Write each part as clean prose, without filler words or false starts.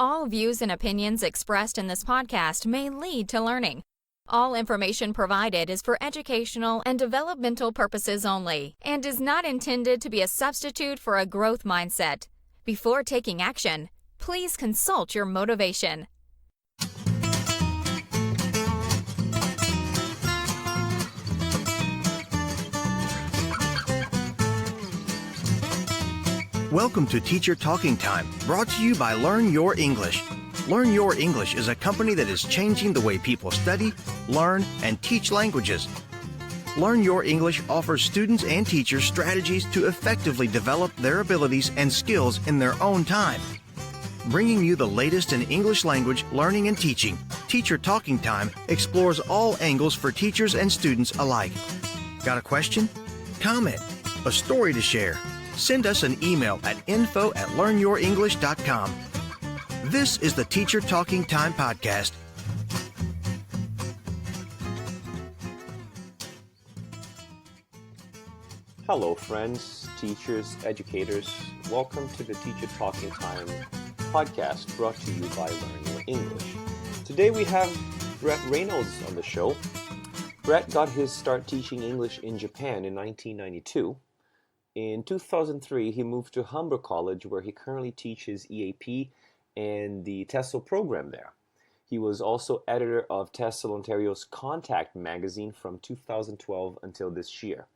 All views and opinions expressed in this podcast may lead to learning. All information provided is for educational and developmental purposes only and is not intended to be a substitute for a growth mindset. Before taking action, please consult your motivation. Welcome to Teacher Talking Time, brought to you by Learn Your English. Learn Your English is a company that is changing the way people study, learn, and teach languages. Learn Your English offers students and teachers strategies to effectively develop their abilities and skills in their own time. Bringing you the latest in English language learning and teaching, Teacher Talking Time explores all angles for teachers and students alike. Got a question? Comment? A story to share? Send us an email at info@learnyourenglish.com. This is the Teacher Talking Time podcast. Hello, friends, teachers, educators. Welcome to the Teacher Talking Time podcast brought to you by Learn Your English. Today we have Brett Reynolds on the show. Brett got his start teaching English in Japan in 1992. In 2003, he moved to Humber College, where he currently teaches EAP and the TESOL program there. He was also editor of TESOL Ontario's Contact magazine from 2012 until this year.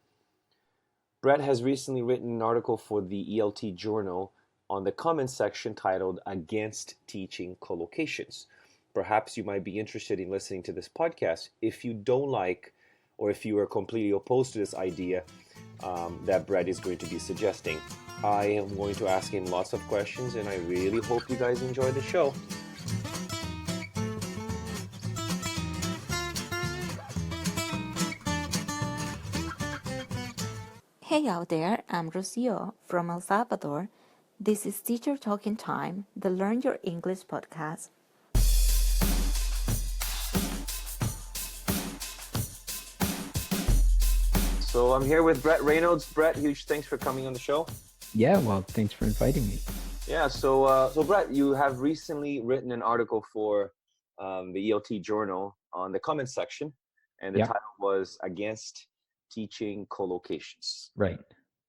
Brett has recently written an article for the ELT Journal on the comments section titled Against Teaching Collocations. Perhaps you might be interested in listening to this podcast if you don't like or if you are completely opposed to this idea that Brett is going to be suggesting. I am going to ask him lots of questions, and I really hope you guys enjoy the show. Hey out there, I'm Rocio from El Salvador. This is Teacher Talking Time, the Learn Your English podcast. So I'm here with Brett Reynolds. Brett, huge thanks for coming on the show. Yeah, well, thanks for inviting me. Yeah, so Brett, you have recently written an article for the ELT Journal on the comments section, and the title was Against Teaching Collocations. Right.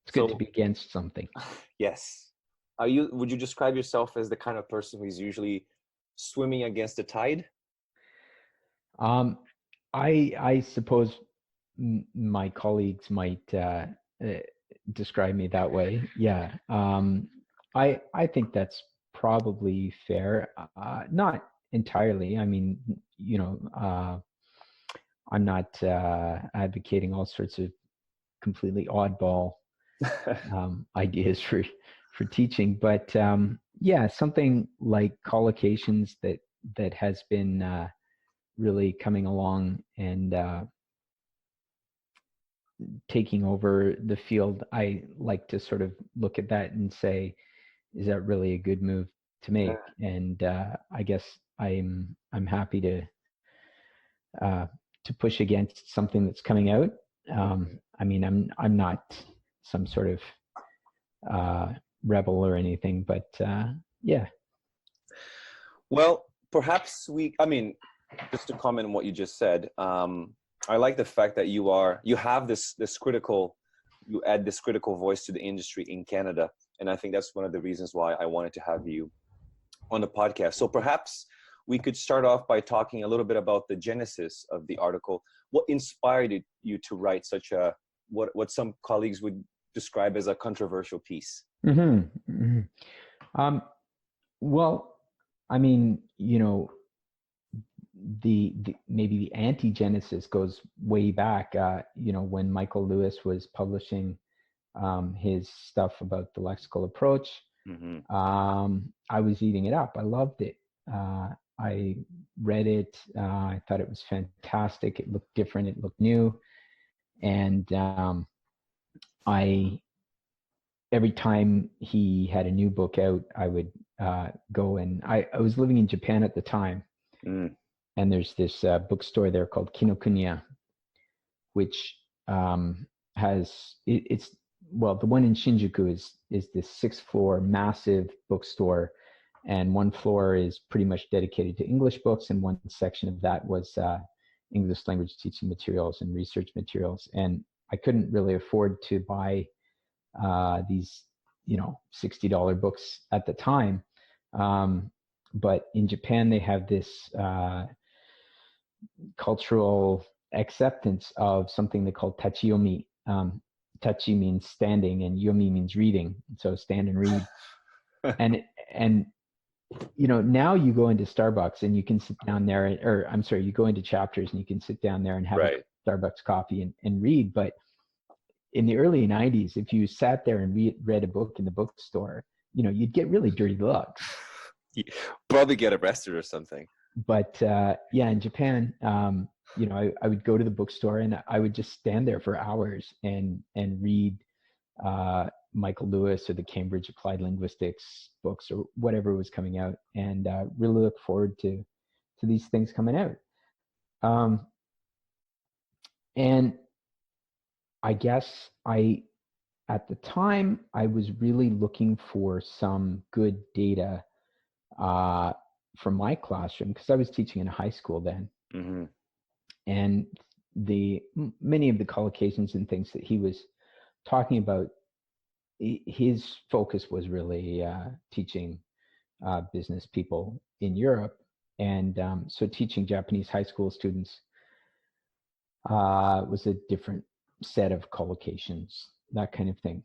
It's good to be against something. Yes. Would you describe yourself as the kind of person who's usually swimming against the tide? I suppose my colleagues might describe me that way. Yeah. I think that's probably fair. Not entirely. I mean, I'm not advocating all sorts of completely oddball ideas for teaching, but something like collocations that has been really coming along and taking over the field. I like to sort of look at that and say, is that really a good move to make? And I guess I'm happy to push against something that's coming out. I mean, I'm not some sort of rebel or anything, but yeah. Well, perhaps just to comment on what you just said, I like the fact that you add this critical voice to the industry in Canada, and I think that's one of the reasons why I wanted to have you on the podcast. So perhaps we could start off by talking a little bit about the genesis of the article. What inspired you to write such what some colleagues would describe as a controversial piece? Mm-hmm. Mm-hmm. Well, I mean, the maybe the anti-genesis goes way back. When Michael Lewis was publishing his stuff about the lexical approach, I was eating it up. I loved it. I read it. I thought it was fantastic. It looked different. It looked new. And every time he had a new book out, I would go, and I was living in Japan at the time. And there's this bookstore there called Kinokuniya, which the one in Shinjuku is this 6th floor massive bookstore, And one floor is pretty much dedicated to English books, and one section of that was English language teaching materials and research materials. And I couldn't really afford to buy these, $60 books at the time. But in Japan, they have this cultural acceptance of something they call tachiyomi. Tachi means standing, and yomi means reading. So stand and read. and now you go into Starbucks and you can sit down there, or I'm sorry, you go into Chapters and you can sit down there and have a Starbucks coffee and read. But in the early 90s, if you sat there and read a book in the bookstore, you'd get really dirty looks. You probably get arrested or something. But in Japan, I would go to the bookstore and I would just stand there for hours and read Michael Lewis or the Cambridge Applied Linguistics books or whatever was coming out, and really look forward to these things coming out. And I guess at the time, I was really looking for some good data from my classroom, because I was teaching in a high school then. Mm-hmm. And many of the collocations and things that he was talking about, his focus was really teaching business people in Europe. And so teaching Japanese high school students was a different set of collocations, that kind of thing.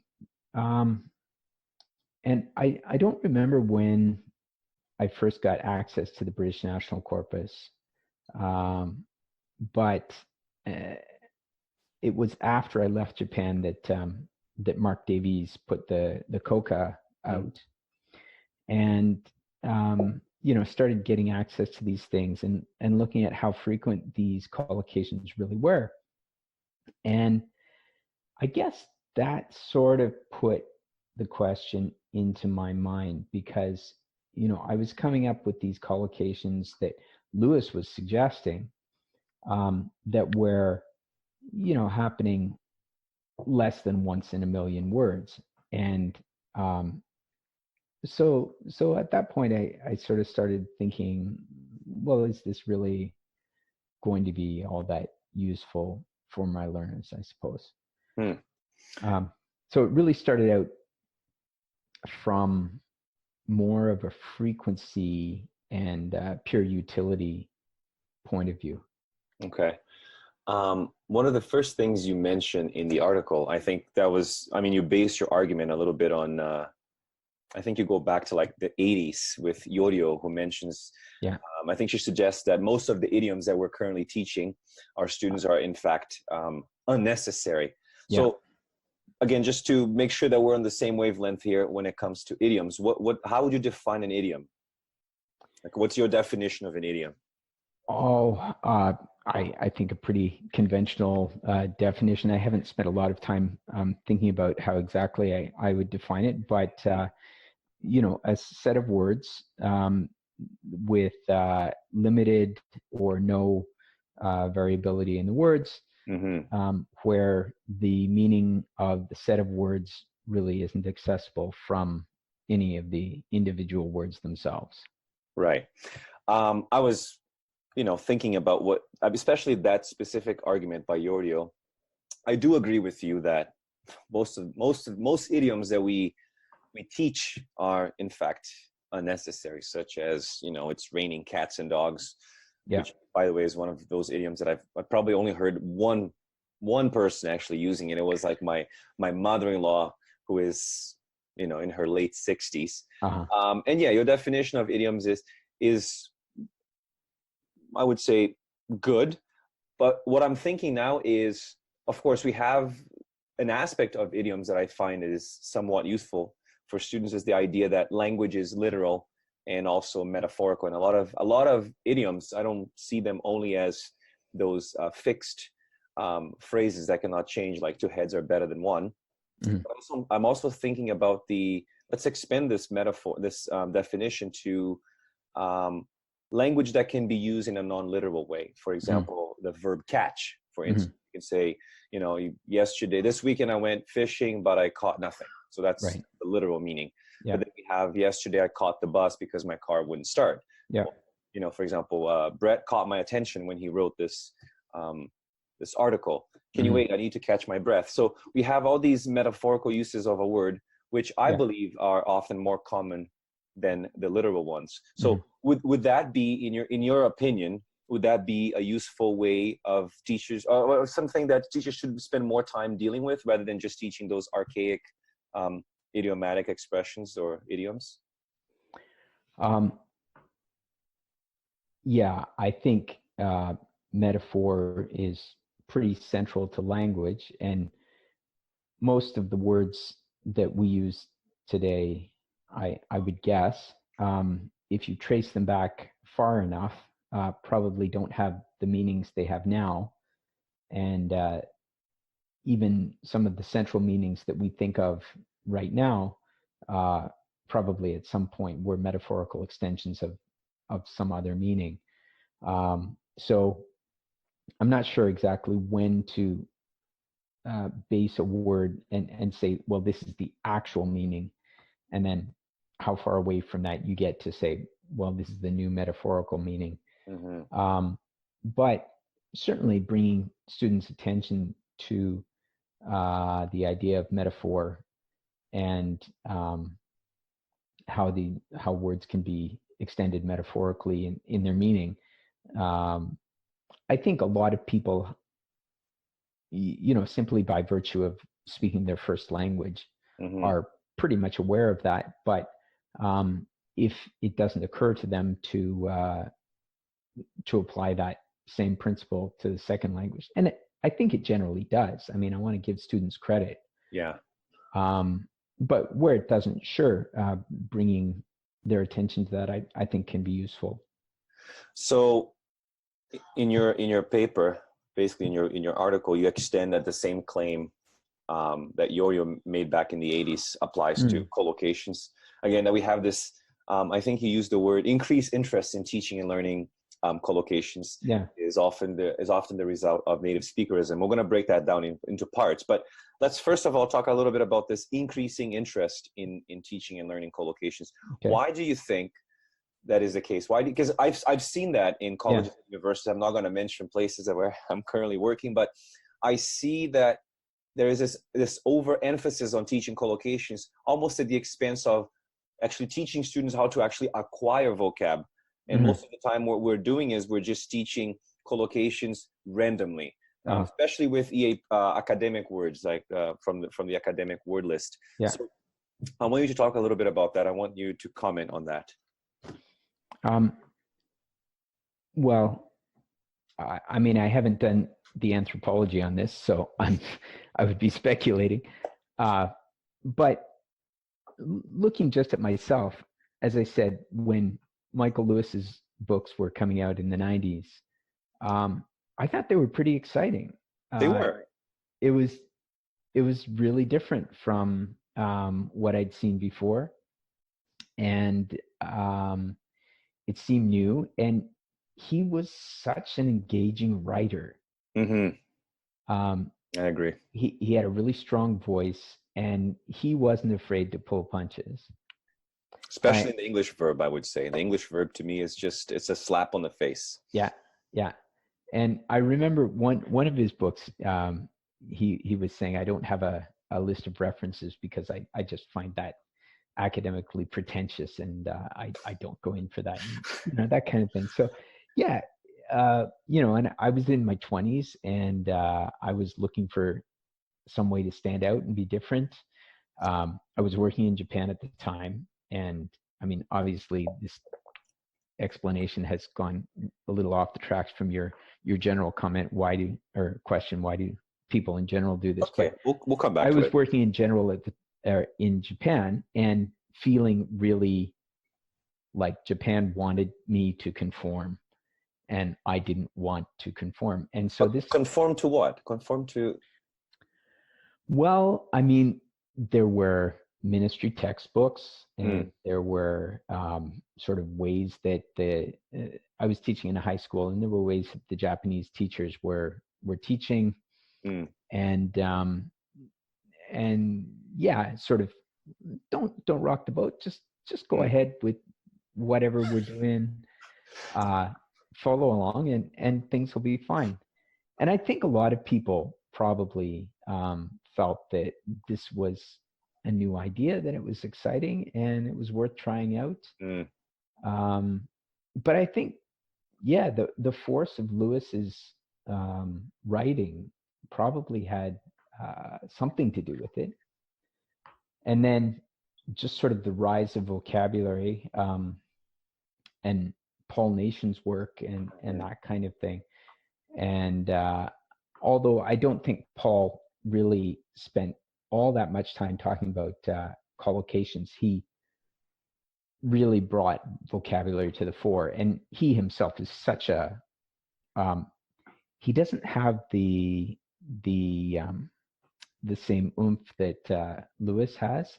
And I don't remember when I first got access to the British National Corpus, but it was after I left Japan that Mark Davies put the COCA out, and started getting access to these things and looking at how frequent these collocations really were. And I guess that sort of put the question into my mind, because I was coming up with these collocations that Lewis was suggesting that were, happening less than once in a million words. And so at that point, I sort of started thinking, well, is this really going to be all that useful for my learners, I suppose? So it really started out from more of a frequency and pure utility point of view. Okay. One of the first things you mentioned in the article, I think you based your argument a little bit on, I think you go back to like the 80s with Yorio, who mentions, I think she suggests that most of the idioms that we're currently teaching our students are in fact unnecessary. Yeah. So again, just to make sure that we're on the same wavelength here when it comes to idioms, how would you define an idiom? Like, what's your definition of an idiom? I think a pretty conventional definition. I haven't spent a lot of time thinking about how exactly I would define it, but a set of words with limited or no variability in the words, where the meaning of the set of words really isn't accessible from any of the individual words themselves. Right. I was, thinking about what, especially that specific argument by Yorio. I do agree with you that most idioms that we teach are in fact unnecessary, such as, it's raining cats and dogs, which, by the way, is one of those idioms that I've probably only heard one person actually using it. It was like my mother-in-law, who is, in her late 60s. And your definition of idioms is I would say good. But what I'm thinking now is, of course, we have an aspect of idioms that I find is somewhat useful for students, is the idea that language is literal and also metaphorical. And a lot of idioms, I don't see them only as those fixed phrases that cannot change, like two heads are better than one. But I'm also thinking about let's expand this metaphor, this definition to language that can be used in a non-literal way. For example, the verb catch, for instance. You can say, this weekend I went fishing, but I caught nothing. So that's the literal meaning. Yeah. But then we have yesterday I caught the bus because my car wouldn't start. Yeah. You know, for example, Brett caught my attention when he wrote this this article. Can you wait? I need to catch my breath. So we have all these metaphorical uses of a word, which I believe are often more common than the literal ones. So would that be, in your opinion, would that be a useful way of teachers, or something that teachers should spend more time dealing with rather than just teaching those archaic idiomatic expressions or idioms? Yeah, I think metaphor is pretty central to language, and most of the words that we use today, I would guess, if you trace them back far enough, probably don't have the meanings they have now. And even some of the central meanings that we think of right now, probably at some point were metaphorical extensions of some other meaning. So I'm not sure exactly when to base a word and say, well, this is the actual meaning, and then how far away from that you get to say, well, this is the new metaphorical meaning. But certainly bringing students' attention to the idea of metaphor and how words can be extended metaphorically in their meaning. I think a lot of people, simply by virtue of speaking their first language, are pretty much aware of that. But if it doesn't occur to them to apply that same principle to the second language, and I think it generally does. I mean, I want to give students credit. Yeah. But where it doesn't, sure, bringing their attention to that, I think can be useful. So in your paper, basically in your article, you extend that the same claim that Yo-Yo made back in the 80s applies to collocations. Again, that we have this, I think you used the word increased interest in teaching and learning collocations is often the result of native speakerism. We're going to break that down into parts, but let's first of all talk a little bit about this increasing interest in teaching and learning collocations. Okay. Why do you think that is the case? Why? Because I've seen that in colleges and universities. I'm not going to mention places where I'm currently working, but I see that there is this overemphasis on teaching collocations, almost at the expense of actually teaching students how to actually acquire vocab. And most of the time what we're doing is we're just teaching collocations randomly, especially with EAP academic words, like from the academic word list. Yeah. So I want you to talk a little bit about that. I want you to comment on that. Well, I mean, I haven't done the anthropology on this, so I would be speculating. But looking just at myself, as I said, when Michael Lewis's books were coming out in the 90s, I thought they were pretty exciting. They were. It was really different from what I'd seen before, and it seemed new. And he was such an engaging writer. I agree. He had a really strong voice, and he wasn't afraid to pull punches. Especially in the English verb, I would say. The English verb to me is just, it's a slap on the face. Yeah, yeah. And I remember one of his books, he was saying, I don't have a list of references because I just find that academically pretentious, and I don't go in for that, and, that kind of thing. So, yeah, and I was in my 20s, and I was looking for some way to stand out and be different. I was working in Japan at the time. And I mean, obviously, this explanation has gone a little off the tracks from your general comment. Why do people in general do this? Okay, but we'll come back. I was working in general in Japan, and feeling really like Japan wanted me to conform, and I didn't want to conform. And so conform to what? Conform to? Well, I mean, there were ministry textbooks, and there were sort of ways that I was teaching in a high school, and there were ways that the Japanese teachers were teaching, and yeah, sort of don't rock the boat. Just go ahead with whatever we're doing. Follow along, and things will be fine. And I think a lot of people probably felt that this was a new idea, that it was exciting, and it was worth trying out. But I think, yeah, the force of Lewis's writing probably had something to do with it. And then just sort of the rise of vocabulary and Paul Nation's work and that kind of thing. And although I don't think Paul really spent all that much time talking about collocations, he really brought vocabulary to the fore. And he himself is such a he doesn't have the same oomph that Lewis has,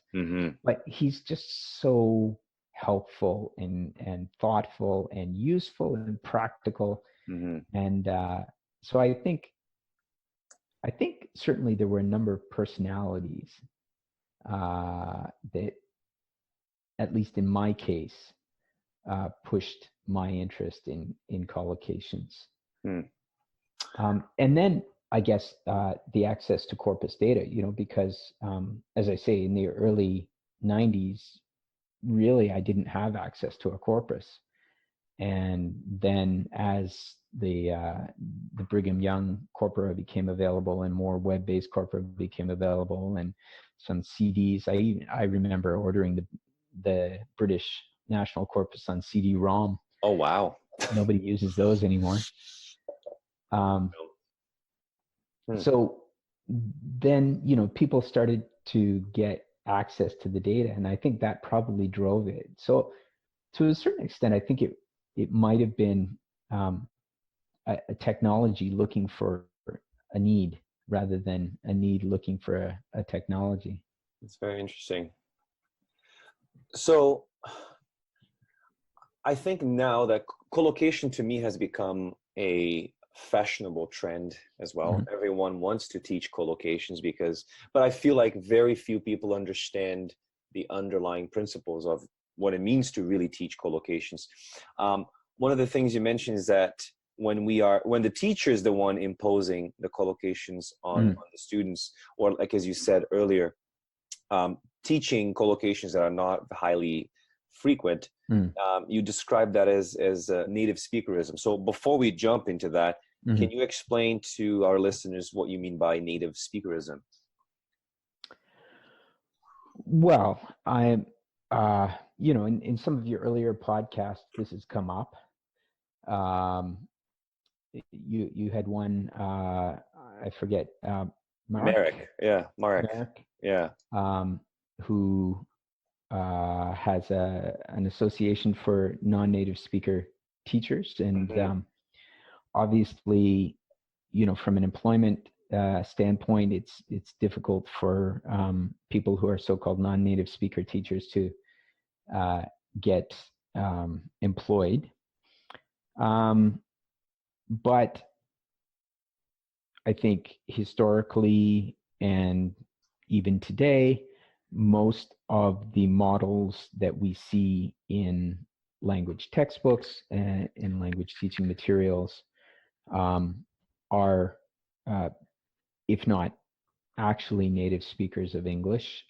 but he's just so helpful and thoughtful and useful and practical. And so I think certainly there were a number of personalities that, at least in my case, pushed my interest in collocations. And then I guess the access to corpus data, because as I say, in the early 90s, really I didn't have access to a corpus. And then as the Brigham Young corpora became available and more web-based corpora became available, and some CDs, I remember ordering the British National Corpus on CD-ROM. Oh, wow. Nobody uses those anymore. So then, people started to get access to the data, and I think that probably drove it. So to a certain extent, I think it might have been a technology looking for a need rather than a need looking for a technology. It's very interesting. So I think now that collocation to me has become a fashionable trend as well. Everyone wants to teach collocations but I feel like very few people understand the underlying principles of what it means to really teach collocations. One of the things you mentioned is that when the teacher is the one imposing the collocations on the students, or like as you said earlier, teaching collocations that are not highly frequent, you described that as native speakerism. So before we jump into that, can you explain to our listeners what you mean by native speakerism? Well, I'm, in some of your earlier podcasts, this has come up. You had one, I forget, Marek. Yeah, Marek. Yeah. Who has an association for non-native speaker teachers, and obviously, from an employment standpoint, it's difficult for people who are so-called non-native speaker teachers to get employed. But I think historically and even today, most of the models that we see in language textbooks and in language teaching materials are, if not actually native speakers of English,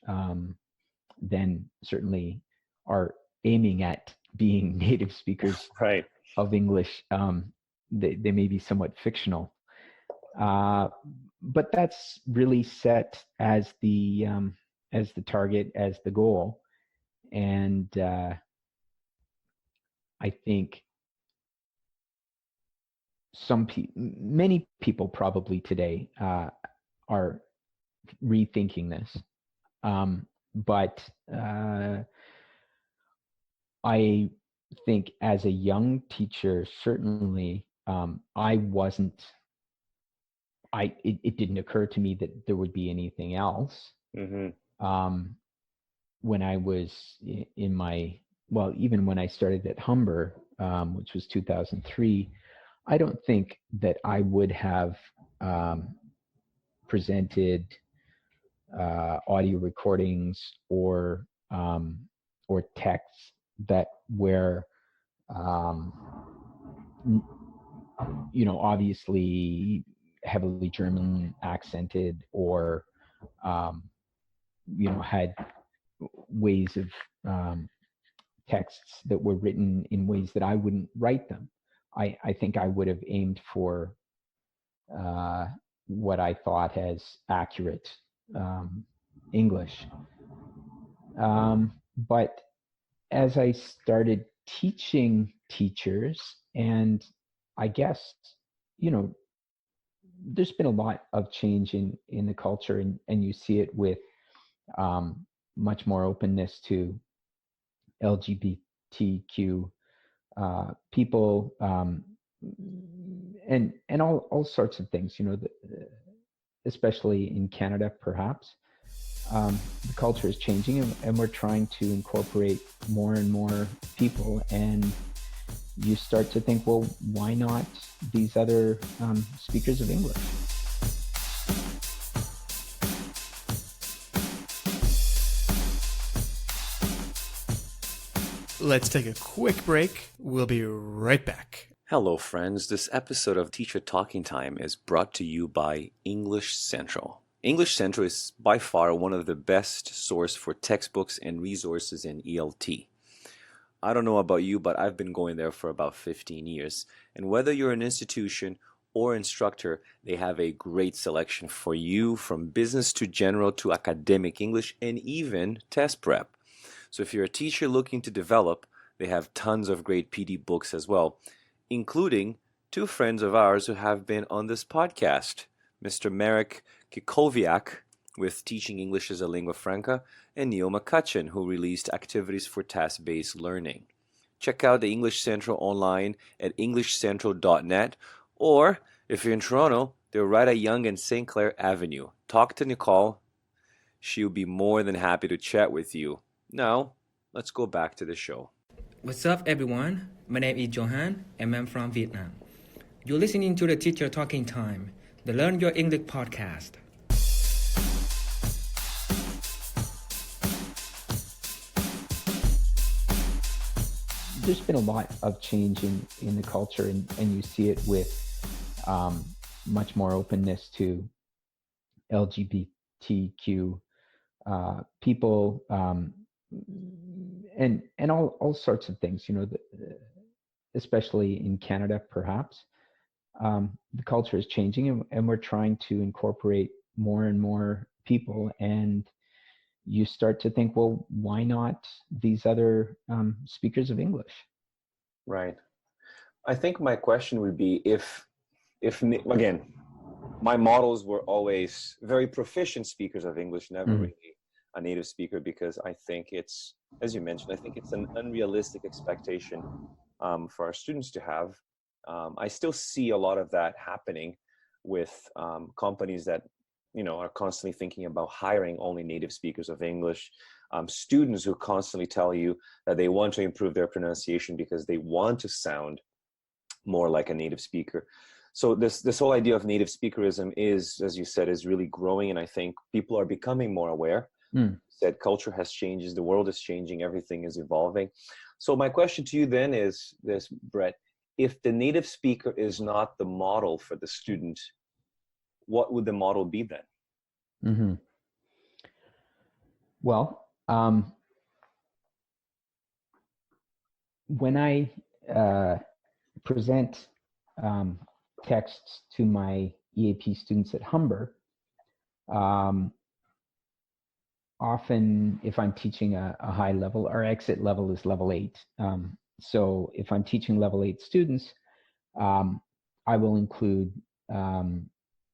then certainly are aiming at being native speakers of English. They may be somewhat fictional, but that's really set as the target, as the goal. And I think many people probably today are rethinking this. But I think as a young teacher, certainly, it didn't occur to me that there would be anything else. When I was even when I started at Humber, which was 2003, I don't think that I would have presented audio recordings or texts that where obviously heavily German accented or had ways of texts that were written in ways that I wouldn't write them. I think I would have aimed for what I thought as accurate English. But as I started teaching teachers, and I guess, there's been a lot of change in the culture, and you see it with much more openness to LGBTQ people, and all sorts of things, especially in Canada, perhaps. The culture is changing, and we're trying to incorporate more and more people, and you start to think, well, why not these other speakers of English? Let's take a quick break. We'll be right back. Hello, friends. This episode of Teacher Talking Time is brought to you by English Central. English Central is by far one of the best source for textbooks and resources in ELT. I don't know about you, but I've been going there for about 15 years. And whether you're an institution or instructor, they have a great selection for you, from business to general to academic English and even test prep. So if you're a teacher looking to develop, they have tons of great PD books as well, including two friends of ours who have been on this podcast, Mr. Marek Kikowiak with Teaching English as a Lingua Franca, and Neil McCutcheon, who released Activities for Task-Based Learning. Check out the English Central online at englishcentral.net, or if you're in Toronto, they're right at Yonge and St. Clair Avenue. Talk to Nicole. She'll be more than happy to chat with you. Now, let's go back to the show. What's up, everyone? My name is Johan, and I'm from Vietnam. You're listening to the Teacher Talking Time, the Learn Your English podcast. There's been a lot of change in the culture, and you see it with much more openness to LGBTQ people, and all sorts of things, especially in Canada, perhaps. The culture is changing, and we're trying to incorporate more and more people, and you start to think, well, why not these other speakers of English? Right. I think my question would be if again, my models were always very proficient speakers of English, never really a native speaker, because I think it's, as you mentioned, I think it's an unrealistic expectation for our students to have. I still see a lot of that happening with companies that are constantly thinking about hiring only native speakers of English, students who constantly tell you that they want to improve their pronunciation because they want to sound more like a native speaker. So this whole idea of native speakerism is, as you said, is really growing, and I think people are becoming more aware. That culture has changed, the world is changing, everything is evolving. So my question to you then is this, Brett: if the native speaker is not the model for the student, what would the model be then? Well, when I present texts to my EAP students at Humber, often if I'm teaching a high level, our exit level is level 8. So if I'm teaching level 8 students, I will include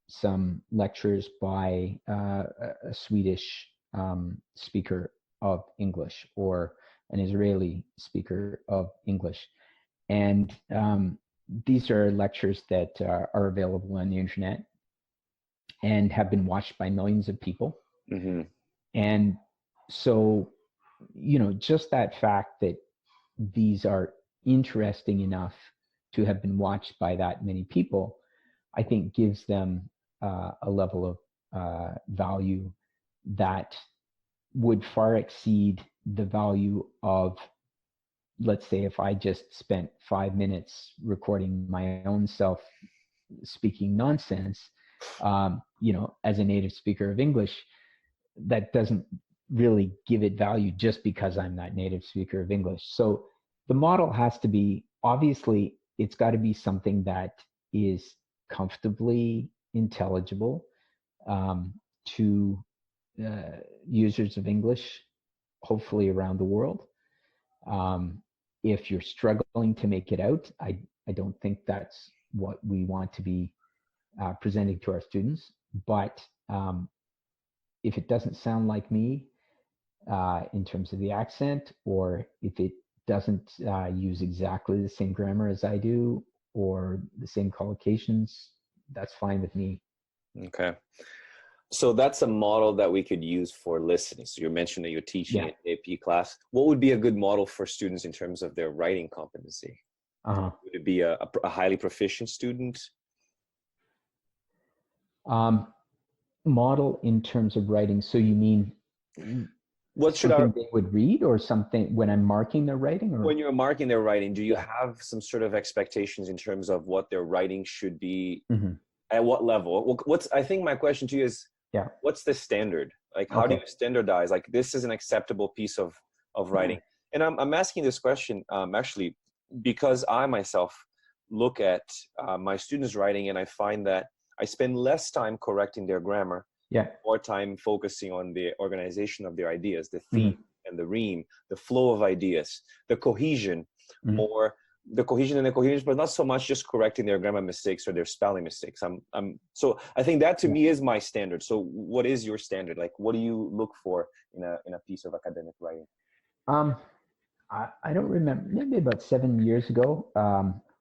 some lectures by a Swedish speaker of English or an Israeli speaker of English. And these are lectures that are available on the internet and have been watched by millions of people. And so, just that fact that these are interesting enough to have been watched by that many people, I think gives them a level of value that would far exceed the value of, let's say, if I just spent 5 minutes recording my own self speaking nonsense, as a native speaker of English, that doesn't really give it value just because I'm that native speaker of English. So the model has to be, obviously, it's got to be something that is comfortably intelligible to users of English, hopefully around the world. If you're struggling to make it out, I don't think that's what we want to be presenting to our students. But if it doesn't sound like me in terms of the accent, or if it doesn't use exactly the same grammar as I do, or the same collocations, that's fine with me. Okay. So that's a model that we could use for listening. So you mentioned that you're teaching an AP class. What would be a good model for students in terms of their writing competency? Would it be a highly proficient student? Model in terms of writing. So you mean what should they would read, or something when I'm marking their writing? Or when you're marking their writing, do you have some sort of expectations in terms of what their writing should be? At what level? I think my question to you is, what's the standard? Like, how do you standardize? Like, this is an acceptable piece of writing. And I'm asking this question actually because I myself look at my students' writing, and I find that I spend less time correcting their grammar, more time focusing on the organization of their ideas, the theme and the rhyme, the flow of ideas, the cohesion, more the cohesion and the coherence, but not so much just correcting their grammar mistakes or their spelling mistakes. So I think that to me is my standard. So what is your standard? Like, what do you look for in a piece of academic writing? I don't remember, maybe about 7 years ago,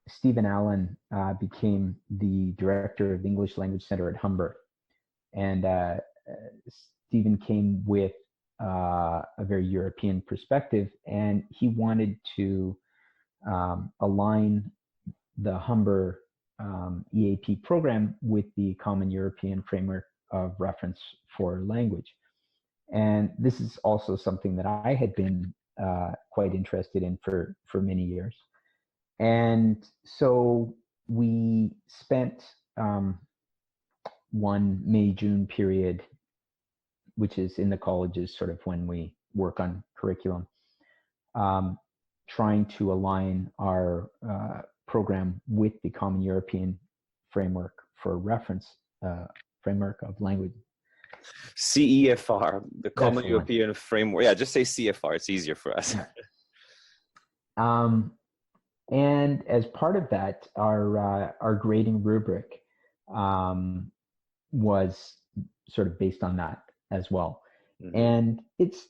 Stephen Allen became the director of the English Language Center at Humber. And Stephen came with a very European perspective, and he wanted to align the Humber EAP program with the Common European Framework of Reference for Language. And this is also something that I had been quite interested in for many years. And so we spent one May-June period, which is in the colleges, sort of when we work on curriculum, trying to align our program with the Common European Framework for Reference, Framework of Language. CEFR, the Common European Framework. Yeah, just say CFR. It's easier for us. And as part of that, our grading rubric was sort of based on that as well. And it's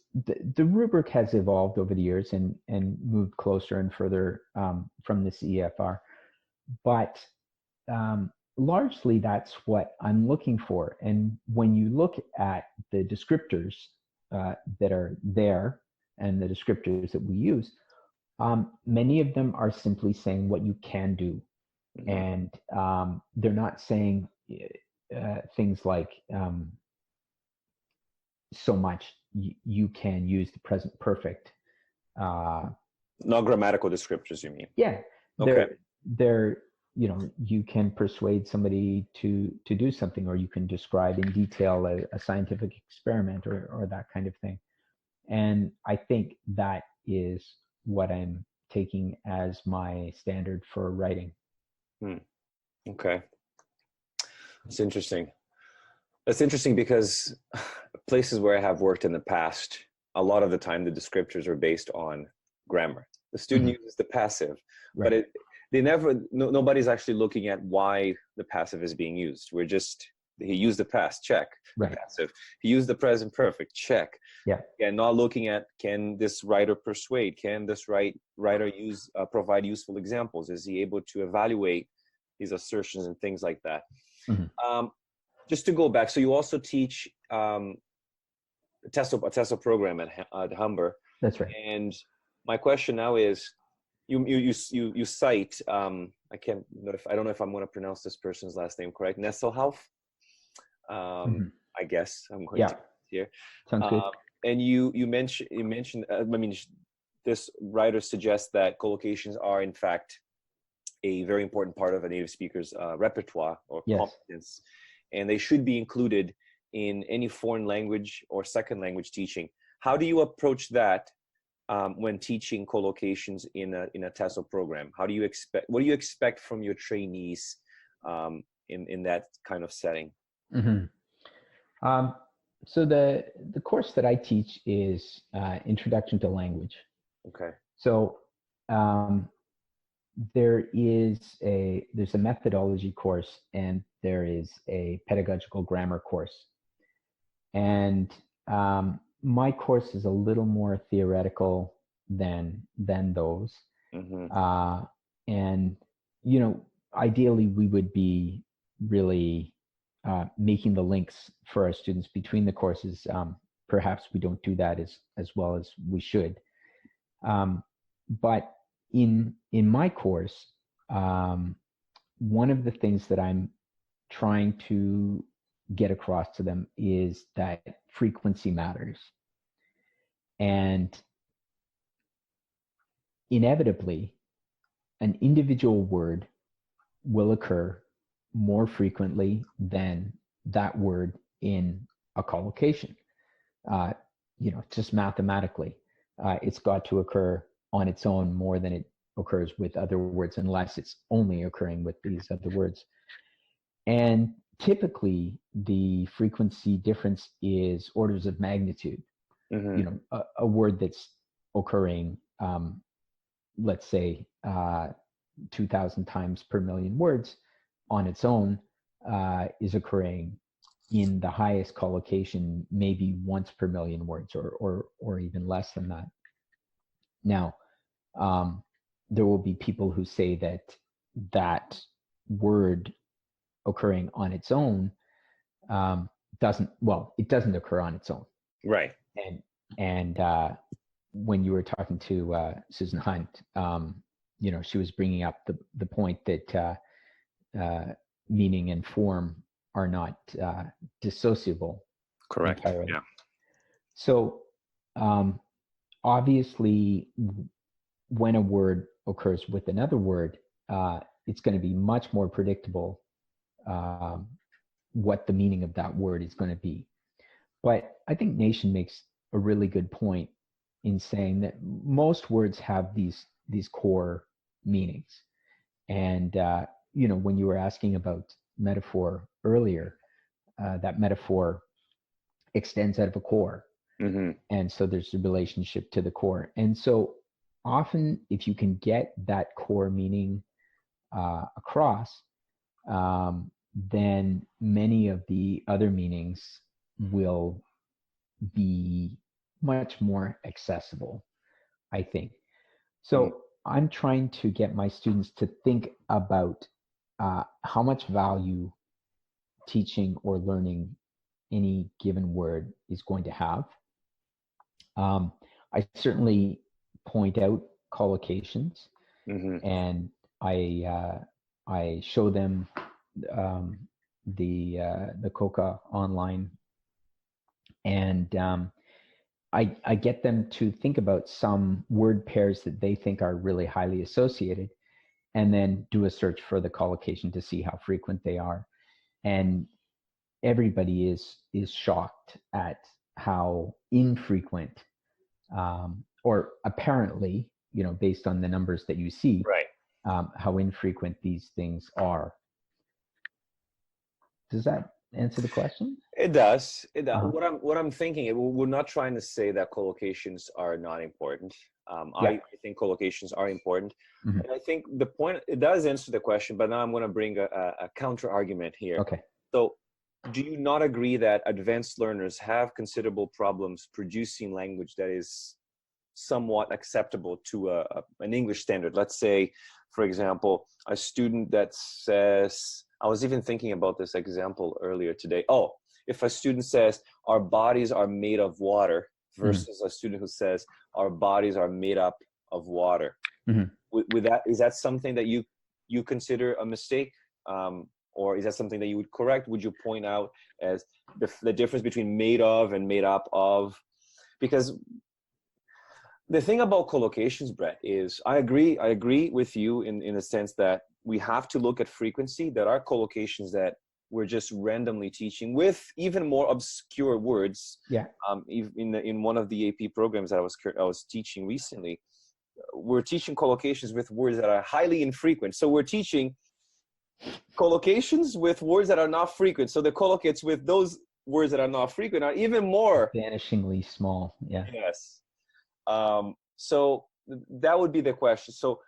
the rubric has evolved over the years and moved closer and further from the CEFR, but largely that's what I'm looking for. And when you look at the descriptors that are there and the descriptors that we use, many of them are simply saying what you can do, and they're not saying things like so much you can use the present perfect. Not grammatical descriptors, you mean? Yeah. They're you can persuade somebody to do something, or you can describe in detail a scientific experiment or that kind of thing. And I think that is what I'm taking as my standard for writing. Okay. That's interesting. That's interesting because places where I have worked in the past, a lot of the time the descriptors are based on grammar. The student uses the passive, but nobody's actually looking at why the passive is being used. He used the past, check. Passive. He used the present perfect, check. And not looking at, can this writer persuade? Can this writer provide useful examples? Is he able to evaluate his assertions and things like that? Just to go back, so you also teach a TESOL program at Humber. That's right. And my question now is, you cite I don't know if I'm going to pronounce this person's last name correct. Nesselhauf. I guess I'm going to. here. Sounds good. And you mentioned I mean, this writer suggests that collocations are in fact a very important part of a native speaker's repertoire or competence, and they should be included in any foreign language or second language teaching. How do you approach that when teaching collocations in a TESOL program? What do you expect from your trainees in that kind of setting? So the course that I teach is Introduction to Language. Okay. So there's a methodology course and there is a pedagogical grammar course. And my course is a little more theoretical than those. And, you know, ideally we would be really making the links for our students between the courses. Perhaps we don't do that as well as we should. But in my course, one of the things that I'm trying to get across to them is that frequency matters. And inevitably, an individual word will occur more frequently than that word in a collocation. You know, just mathematically, it's got to occur on its own more than it occurs with other words, unless it's only occurring with these other words. And typically, the frequency difference is orders of magnitude. You know, a word that's occurring, let's say, 2,000 times per million words on its own is occurring in the highest collocation maybe once per million words, or even less than that. Now, there will be people who say that word occurring on its own it doesn't occur on its own. Right. And when you were talking to Susan Hunt, you know, she was bringing up the point that meaning and form are not dissociable. Correct. Entirely. Yeah. So obviously, when a word occurs with another word, it's going to be much more predictable what the meaning of that word is going to be. But I think Nation makes a really good point in saying that most words have these core meanings. And you know, when you were asking about metaphor earlier, that metaphor extends out of a core. And so there's a relationship to the core. And so often, if you can get that core meaning across, then many of the other meanings will be much more accessible, I think. So I'm trying to get my students to think about how much value teaching or learning any given word is going to have. I certainly point out collocations, and I show them the COCA online, and I get them to think about some word pairs that they think are really highly associated, and then do a search for the collocation to see how frequent they are. And everybody is shocked at how infrequent, or apparently, you know, based on the numbers that you see, how infrequent these things are. Does that answer the question? It does. What I'm thinking, we're not trying to say that collocations are not important. I think collocations are important. And I think the point, it does answer the question, but now I'm going to bring a counter argument here. Okay. So do you not agree that advanced learners have considerable problems producing language that is somewhat acceptable to an English standard? Let's say, for example, a student that says, I was even thinking about this example earlier today. Oh, if a student says our bodies are made of water versus a student who says our bodies are made up of water, with that, is that something that you consider a mistake, or is that something that you would correct? Would you point out as the difference between made of and made up of? Because the thing about collocations, Brett, is I agree with you in the sense that we have to look at frequency. There are collocations that we're just randomly teaching with even more obscure words. Yeah. In one of the EAP programs that I was teaching recently, we're teaching collocations with words that are highly infrequent. So we're teaching collocations with words that are not frequent. So the collocates with those words that are not frequent are even more vanishingly small. Yeah. Yes. So that would be the question. So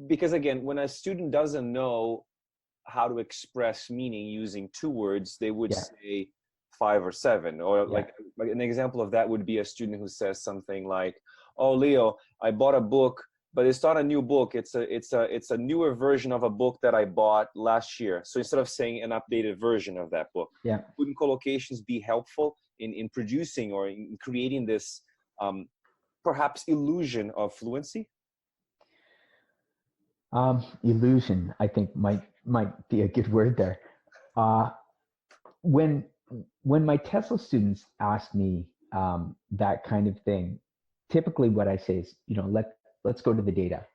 because again, when a student doesn't know how to express meaning using two words, they would say 5 or 7, or like an example of that would be a student who says something like, "Oh, Leo, I bought a book, but it's not a new book. It's a newer version of a book that I bought last year." So instead of saying an updated version of that book, wouldn't collocations be helpful in producing or in creating this perhaps illusion of fluency? Illusion, I think, might be a good word there. When my TESOL students ask me that kind of thing, typically what I say is, let's go to the data.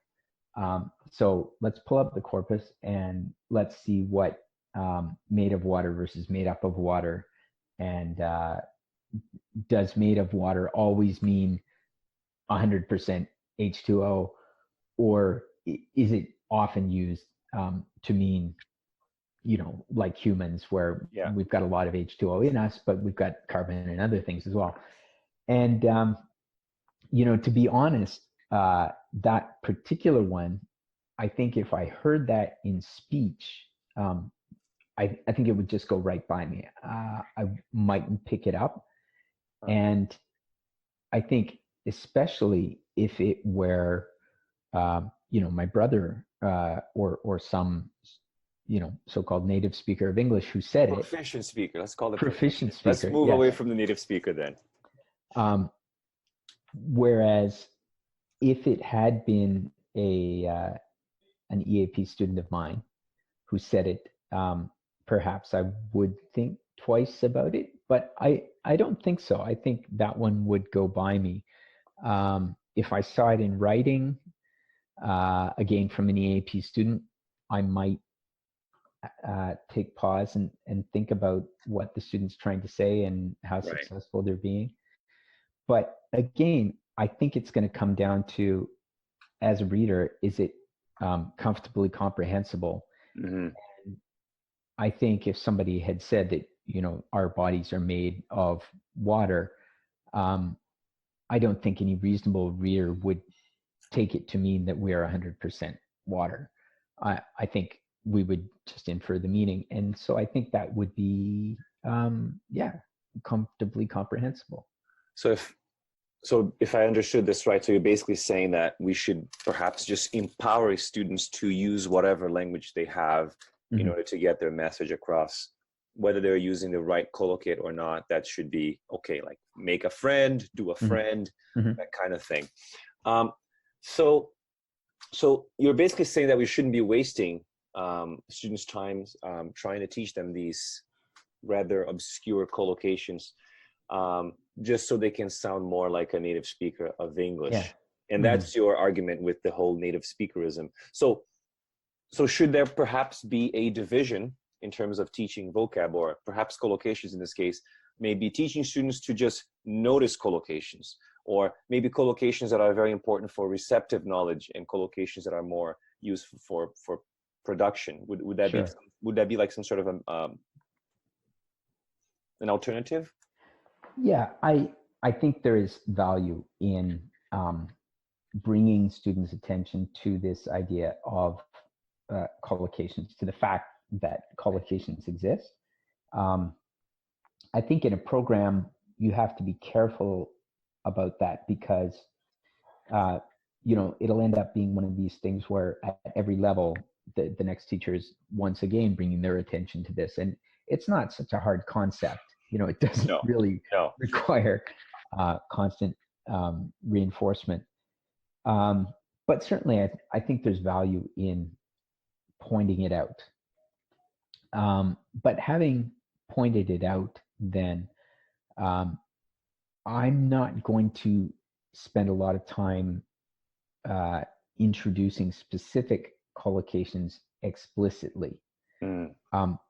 So let's pull up the corpus and let's see what made of water versus made up of water, and does made of water always mean 100% H2O, or is it often used to mean, like humans, where we've got a lot of H2O in us, but we've got carbon and other things as well. And, to be honest, that particular one, I think if I heard that in speech, I think it would just go right by me. I mightn't pick it up. And I think especially if it were, my brother or some, so-called native speaker of English who said it. Proficient speaker. Let's call it proficient speaker. Let's move away from the native speaker then. Whereas if it had been an EAP student of mine who said it, perhaps I would think twice about it, but I don't think so. I think that one would go by me. If I saw it in writing, again, from an EAP student, I might take pause and think about what the student's trying to say and how successful they're being. But again, I think it's going to come down to, as a reader, is it comfortably comprehensible? Mm-hmm. And I think if somebody had said that, our bodies are made of water, I don't think any reasonable reader would take it to mean that we are 100% water. I think we would just infer the meaning. And so I think that would be, comfortably comprehensible. So if I understood this right, so you're basically saying that we should perhaps just empower students to use whatever language they have in order to get their message across, whether they're using the right collocate or not. That should be okay, like make a friend, do a friend, that kind of thing. So you're basically saying that we shouldn't be wasting students' time trying to teach them these rather obscure collocations, just so they can sound more like a native speaker of English. Yeah. And that's your argument with the whole native speakerism. So should there perhaps be a division in terms of teaching vocab, or perhaps collocations in this case, maybe teaching students to just notice collocations, or maybe collocations that are very important for receptive knowledge and collocations that are more used for production? Would that be like some sort of an alternative? Yeah, I think there is value in bringing students' attention to this idea of collocations, to the fact that collocations exist. I think in a program, you have to be careful about that, because it'll end up being one of these things where at every level, the next teacher is once again bringing their attention to this. And it's not such a hard concept. It doesn't really require constant reinforcement. But certainly, I think there's value in pointing it out. But having pointed it out, then I'm not going to spend a lot of time introducing specific collocations explicitly.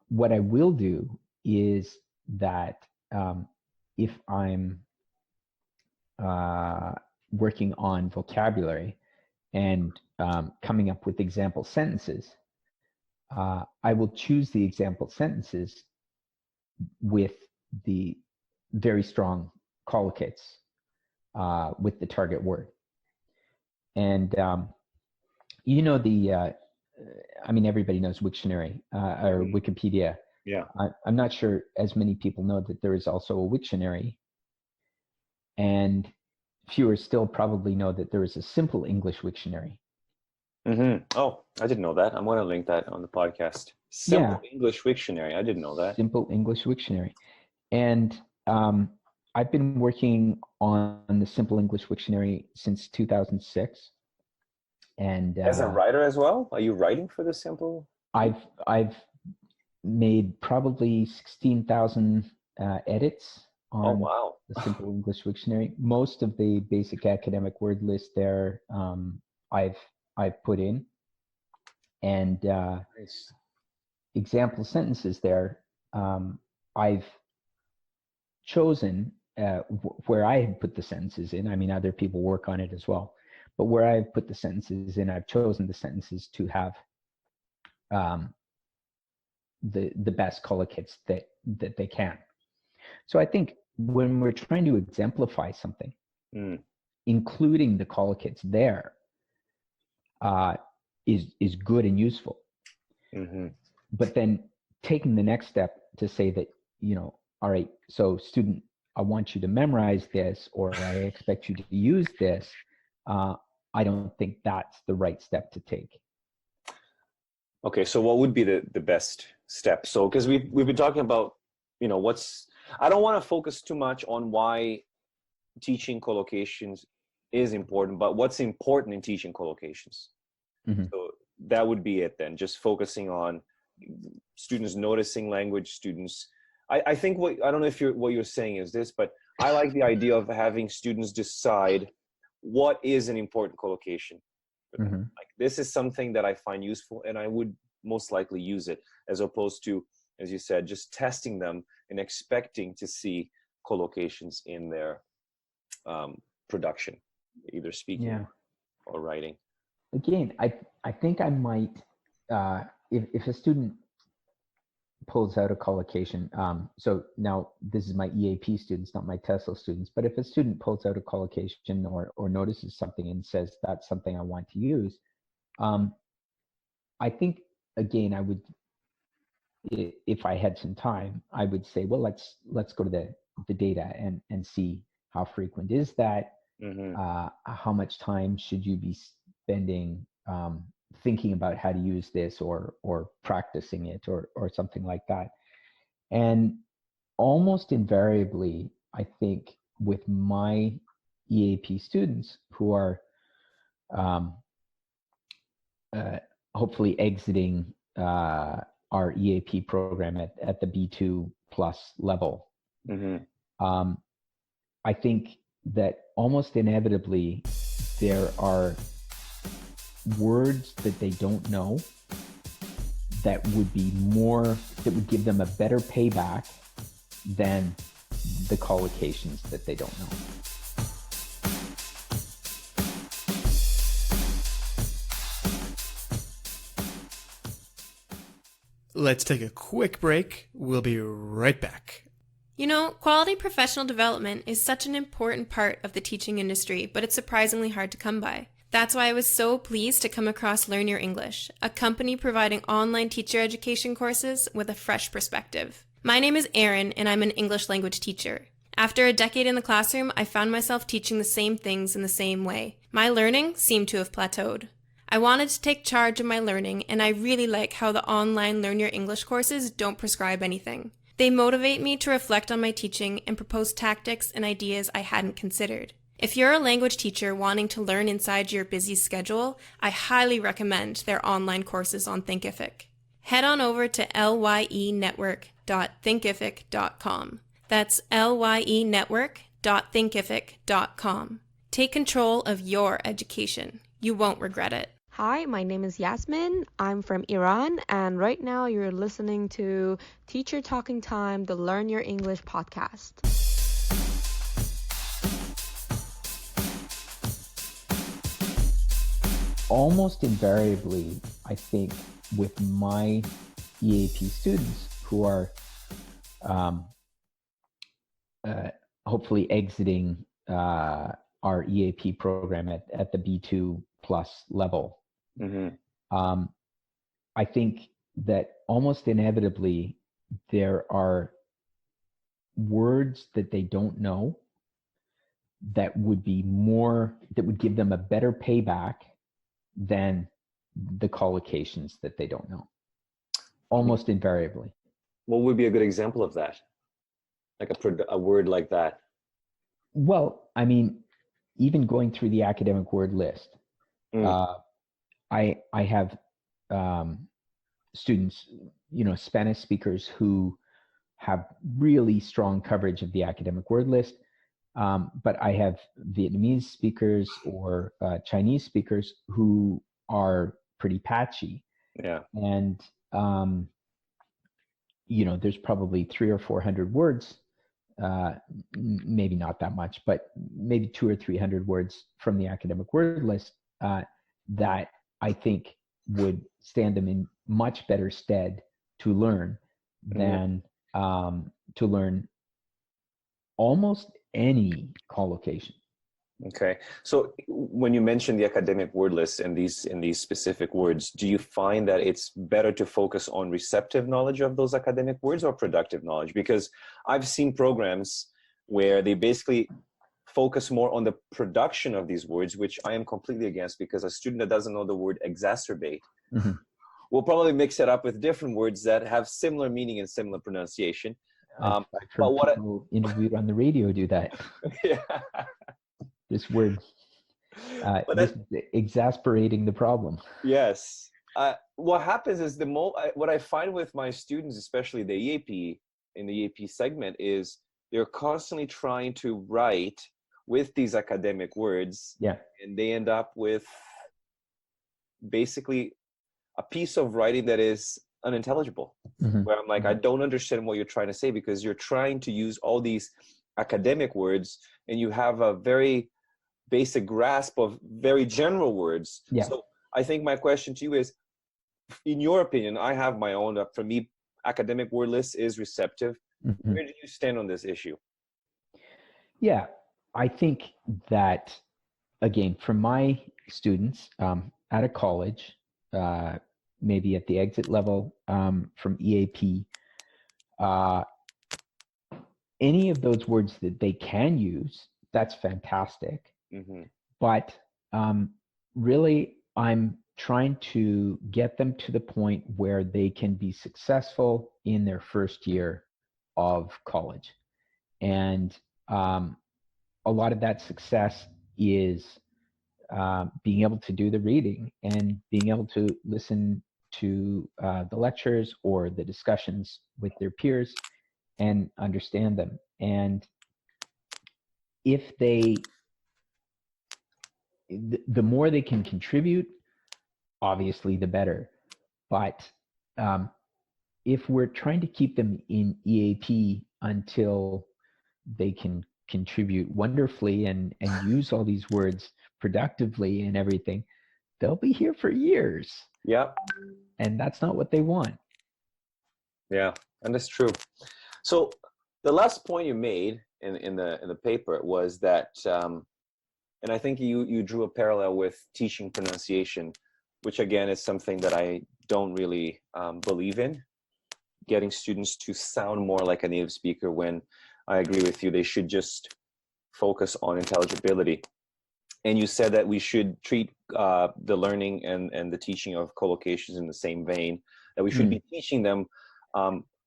What I will do is that if I'm working on vocabulary and coming up with example sentences, I will choose the example sentences with the very strong collocates with the target word. And everybody knows Wiktionary or Wikipedia. Yeah. I'm not sure as many people know that there is also a Wiktionary, and fewer still probably know that there is a simple English Wiktionary. Oh, I didn't know that. I'm going to link that on the podcast. Simple English Wiktionary. I didn't know that. Simple English Wiktionary. And I've been working on the Simple English Wiktionary since 2006. And as a writer as well? Are you writing for the Simple? I've made probably 16,000 edits on the Simple English Wiktionary. Most of the basic academic word list there I've put in, and nice. Example sentences there I've chosen where I have put the sentences in. I mean, other people work on it as well, but where I've put the sentences in, I've chosen the sentences to have the best collocates that they can. So I think when we're trying to exemplify something, including the collocates there is good and useful. But then taking the next step to say that, all right, so student, I want you to memorize this, or I expect you to use this. I don't think that's the right step to take. Okay, so what would be the best step? So, because we've been talking about, I don't want to focus too much on why teaching collocations is important, but what's important in teaching collocations. So that would be it then, just focusing on students noticing language, students. I think I don't know if what you're saying is this, but I like the idea of having students decide what is an important collocation for them. Like, this is something that I find useful and I would most likely use it, as opposed to, as you said, just testing them and expecting to see collocations in their production, either speaking or writing. Again, I think I might, if a student pulls out a collocation, so now this is my EAP students, not my TESOL students, but if a student pulls out a collocation or notices something and says, that's something I want to use, I think, again, I would, if I had some time, I would say, well, let's go to the data and see how frequent is that, how much time should you be spending thinking about how to use this or practicing it or something like that. And almost invariably, I think with my EAP students who are hopefully exiting our EAP program at the B2 plus level, I think that almost inevitably there are words that they don't know that would give them a better payback than the collocations that they don't know. Let's take a quick break. We'll be right back. Quality professional development is such an important part of the teaching industry, but it's surprisingly hard to come by. That's why I was so pleased to come across Learn Your English, a company providing online teacher education courses with a fresh perspective. My name is Erin, and I'm an English language teacher. After a decade in the classroom, I found myself teaching the same things in the same way. My learning seemed to have plateaued. I wanted to take charge of my learning, and I really like how the online Learn Your English courses don't prescribe anything. They motivate me to reflect on my teaching and propose tactics and ideas I hadn't considered. If you're a language teacher wanting to learn inside your busy schedule, I highly recommend their online courses on Thinkific. head on over to lyenetwork.thinkific.com. That's lyenetwork.thinkific.com. Take control of your education. You won't regret it. Hi, my name is Yasmin. I'm from Iran, and right now you're listening to Teacher Talking Time, the Learn Your English podcast. Almost invariably, I think, with my EAP students who are hopefully exiting our EAP program at the B2 plus level, I think that almost inevitably there are words that they don't know that would give them a better payback than the collocations that they don't know, almost invariably. What would be a good example of that? Like a word like that? Well, I mean, even going through the academic word list, I have students, Spanish speakers who have really strong coverage of the academic word list. But I have Vietnamese speakers or Chinese speakers who are pretty patchy. Yeah. And, there's probably 300 or 400 words, maybe not that much, but maybe 200 or 300 words from the academic word list that I think would stand them in much better stead to learn than to learn almost any collocation. Okay. So when you mention the academic word list and these specific words, do you find that it's better to focus on receptive knowledge of those academic words or productive knowledge? Because I've seen programs where they basically focus more on the production of these words, which I am completely against, because a student that doesn't know the word exacerbate will probably mix it up with different words that have similar meaning and similar pronunciation. I've heard people interviewed on the radio do that. Yeah. This word, this is exasperating the problem. Yes. What happens is what I find with my students, especially the EAP, in the EAP segment, is they're constantly trying to write with these academic words. Yeah. And they end up with basically a piece of writing that is unintelligible, where I'm like, I don't understand what you're trying to say, because you're trying to use all these academic words and you have a very basic grasp of very general words. Yeah. So I think my question to you is, in your opinion, I have my own, for me, academic word list is receptive. Where do you stand on this issue? Yeah, I think that, again, for my students at a college, maybe at the exit level from EAP, any of those words that they can use, that's fantastic. But really, I'm trying to get them to the point where they can be successful in their first year of college. And a lot of that success is being able to do the reading and being able to listen to the lectures or the discussions with their peers and understand them. And if the more they can contribute, obviously the better. But if we're trying to keep them in EAP until they can contribute wonderfully and use all these words productively and everything, they'll be here for years. Yeah. And that's not what they want. Yeah, and that's true. So the last point you made in the paper was that, and I think you drew a parallel with teaching pronunciation, which again is something that I don't really believe in, getting students to sound more like a native speaker, when I agree with you, they should just focus on intelligibility. And you said that we should treat the learning and the teaching of collocations in the same vein, that we should be teaching them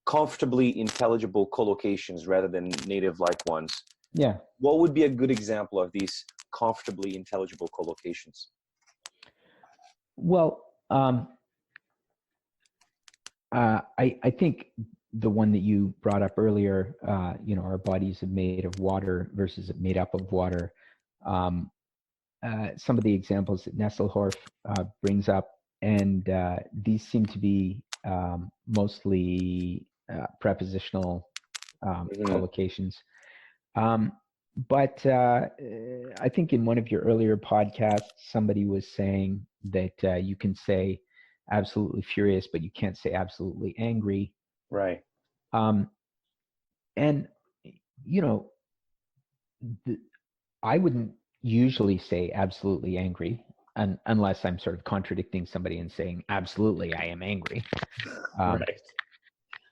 comfortably intelligible collocations rather than native-like ones. Yeah. What would be a good example of these comfortably intelligible collocations? Well, I think the one that you brought up earlier, our bodies are made of water versus made up of water. Some of the examples that Nesselhorf brings up, and these seem to be mostly prepositional collocations. But I think in one of your earlier podcasts, somebody was saying that you can say absolutely furious, but you can't say absolutely angry. Right. And, I wouldn't usually say absolutely angry unless I'm sort of contradicting somebody and saying, absolutely, I am angry. Right.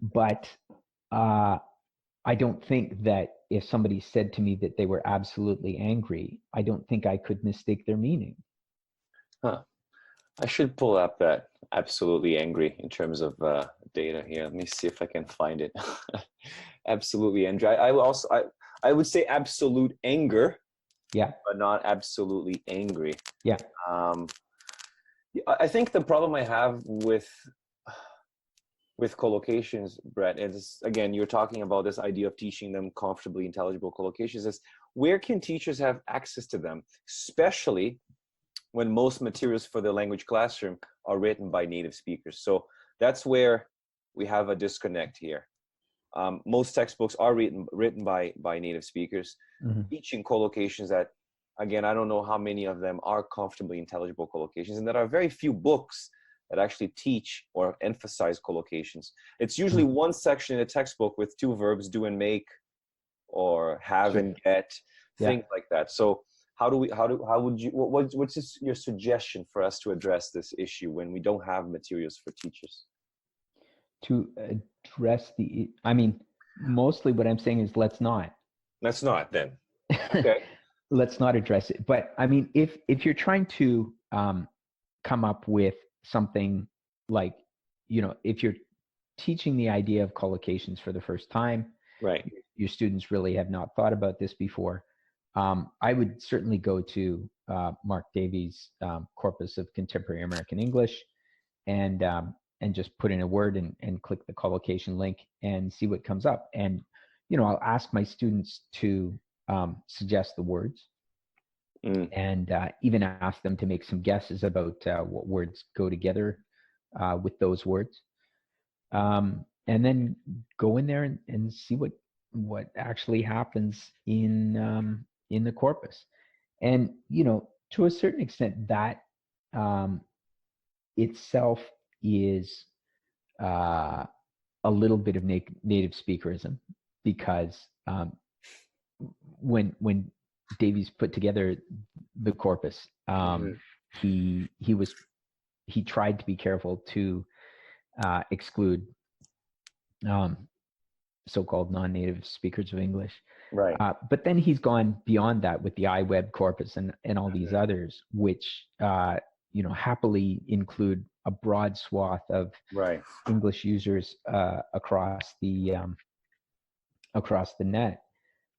But I don't think that if somebody said to me that they were absolutely angry, I don't think I could mistake their meaning. Huh. I should pull up that absolutely angry in terms of data here. Let me see if I can find it. Absolutely angry. I would say absolute anger. Yeah. But not absolutely angry. Yeah. I think the problem I have with collocations, Brett, is, again, you're talking about this idea of teaching them comfortably intelligible collocations, is where can teachers have access to them, especially when most materials for the language classroom are written by native speakers. So that's where we have a disconnect here. Most textbooks are written by native speakers. Mm-hmm. Teaching collocations that, again, I don't know how many of them are comfortably intelligible collocations, and there are very few books that actually teach or emphasize collocations. It's usually one section in a textbook with two verbs, do and make, or have and get, things like that. So what's your suggestion for us to address this issue when we don't have materials for teachers? To address mostly what I'm saying is let's not then. Okay. Let's not address it. But I mean, if you're trying to come up with something like, if you're teaching the idea of collocations for the first time, right, your students really have not thought about this before, I would certainly go to Mark Davies' Corpus of Contemporary American English and just put in a word and click the collocation link and see what comes up. And, I'll ask my students to suggest the words and even ask them to make some guesses about what words go together with those words. And then go in there and see what actually happens in the corpus. And, to a certain extent, that itself is a little bit of native speakerism, because when Davies put together the corpus, he tried to be careful to exclude so-called non-native speakers of English. Right. But then he's gone beyond that with the iWeb corpus and all these others, which happily include a broad swath of English users across the net.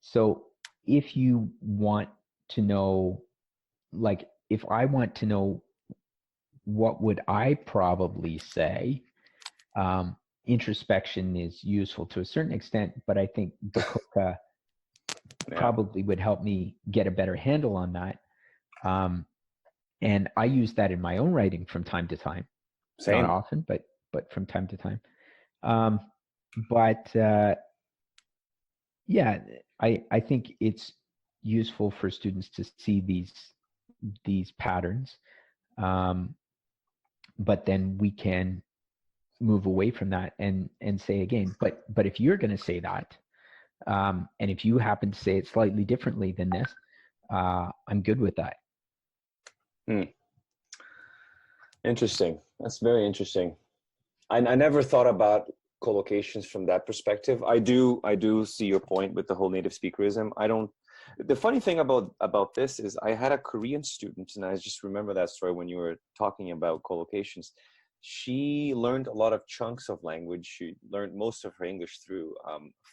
So if you want to know, like, if I want to know what would I probably say, introspection is useful to a certain extent, but I think Bacoca probably would help me get a better handle on that. And I use that in my own writing from time to time. Same. Not often, but from time to time. I think it's useful for students to see these patterns, but then we can move away from that and say again, but if you're going to say that, and if you happen to say it slightly differently than this, I'm good with that. Interesting. That's very interesting. I never thought about collocations from that perspective. I do see your point with the whole native speakerism. The funny thing about this is I had a Korean student, and I just remember that story when you were talking about collocations. She learned a lot of chunks of language. She learned most of her English through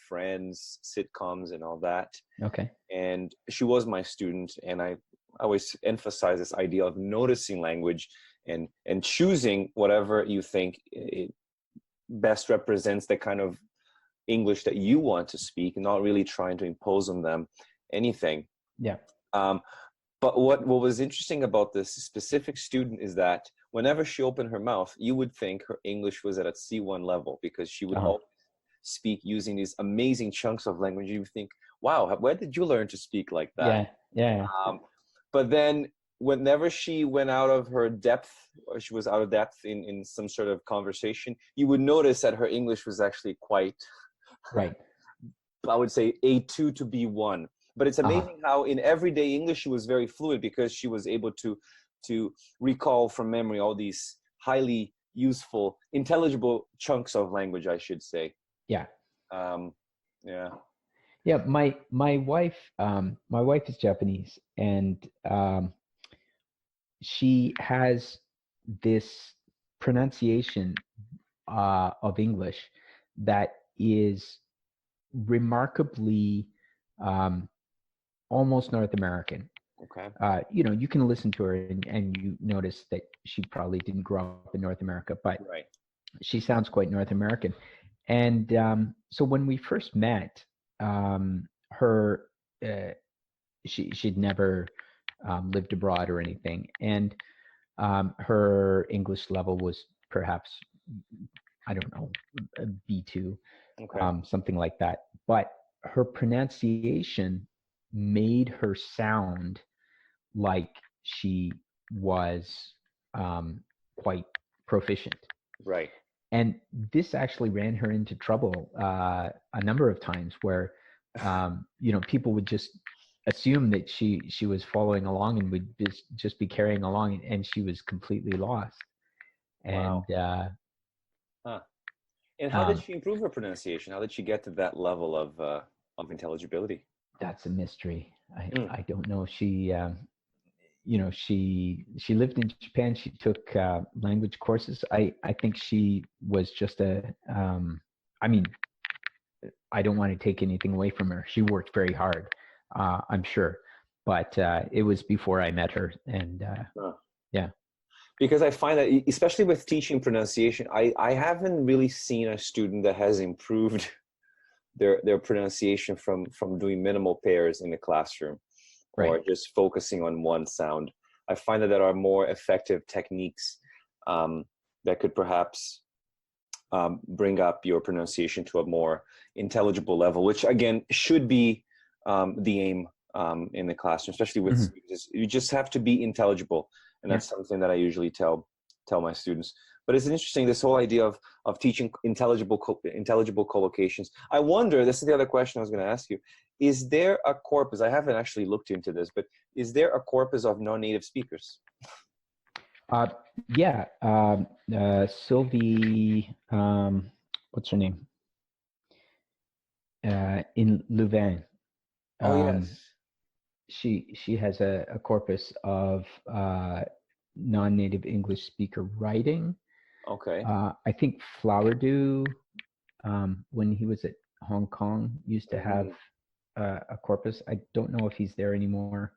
Friends, sitcoms, and all that. Okay. And she was my student, and I always emphasize this idea of noticing language and choosing whatever you think best represents the kind of English that you want to speak, and not really trying to impose on them anything. Yeah. But what was interesting about this specific student is that whenever she opened her mouth, you would think her English was at a C1 level, because she would always speak using these amazing chunks of language. You would think, wow, where did you learn to speak like that? Yeah. But then whenever she went out of her depth, or she was out of depth in some sort of conversation, you would notice that her English was actually quite, right. I would say A2 to B1. But it's amazing how in everyday English she was very fluid, because she was able to recall from memory all these highly useful, intelligible chunks of language, I should say. Yeah. Yeah. Yeah. My wife is Japanese, and she has this pronunciation of English that is remarkably almost North American. Okay. You can listen to her and you notice that she probably didn't grow up in North America, but right. She sounds quite North American. And so when we first met, she'd never lived abroad or anything, and her English level was perhaps, I don't know, a B2, something like that. But her pronunciation made her sound like she was quite proficient. Right. And this actually ran her into trouble a number of times, where people would just assume that she was following along and would just be carrying along, and she was completely lost. And and how did she improve her pronunciation? How did she get to that level of intelligibility? That's a mystery. I don't know. She she lived in Japan. She took language courses. I think she was just I don't want to take anything away from her. She worked very hard, I'm sure, but it was before I met her. And yeah. Because I find that, especially with teaching pronunciation, I haven't really seen a student that has improved their pronunciation from doing minimal pairs in the classroom, or just focusing on one sound. I find that there are more effective techniques that could perhaps bring up your pronunciation to a more intelligible level, which again should be the aim in the classroom, especially with students. You just have to be intelligible. And that's something that I usually tell my students. But it's interesting, this whole idea of teaching intelligible collocations. I wonder, this is the other question I was going to ask you, is there a corpus, I haven't actually looked into this, but is there a corpus of non-native speakers? Yeah. Sylvie, what's her name? In Louvain. Yes. She has a corpus of non-native English speaker writing. Okay. I think Flowerdew, when he was at Hong Kong, used to have a corpus. I don't know if he's there anymore.